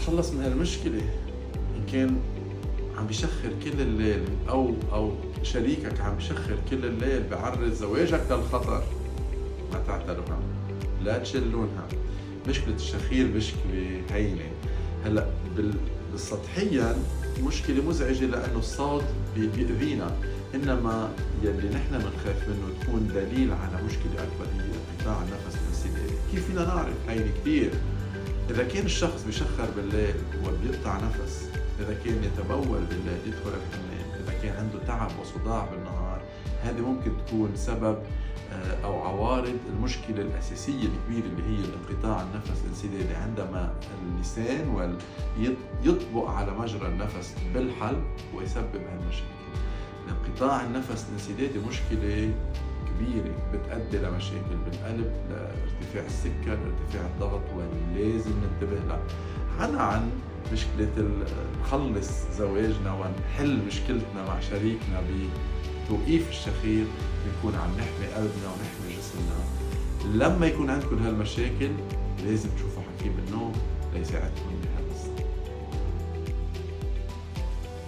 يتخلص من هالمشكلة. إن كان عم بيشخر كل الليل أو شريكك عم بيشخر كل الليل بيعرض زواجك للخطر، ما تعتلوا هم، لا تشلون هم. مشكلة الشخير مشكلة هينة. هلأ بالسطحيا مشكلة مزعجة لأنه الصوت بيأذينا، إنما يلي نحن بنخاف منه تكون دليل على مشكلة أكبر هي انقطاع النفس الانسدادي. كيف فينا نعرف؟ هينة كتير. إذا كان الشخص بيشخر بالليل وبيقطع نفس، إذا كان يتبول بالليل يدخل الحمام، إذا كان عنده تعب وصداع بالنهار، هذه ممكن تكون سبب أو عوارض المشكلة الأساسية الكبيرة اللي هي الانقطاع النفس الانسدادي، عندما اللسان يطبق على مجرى النفس بالحلق ويسبب هالمشاكل. انقطاع النفس الانسدادي مشكلة كبيرة بتؤدي لمشاكل بالقلب، لارتفاع السكر، ارتفاع الضغط، ولازم ننتبه لها. حنا عن مشكلة نخلص زواجنا ونحل مشكلتنا مع شريكنا بتوقيف الشخير، بنكون عم نحمي قلبنا ونحمي جسمنا. لما يكون عندكم هالمشاكل لازم تشوفوا حكيم النوم ليساعدكم بها.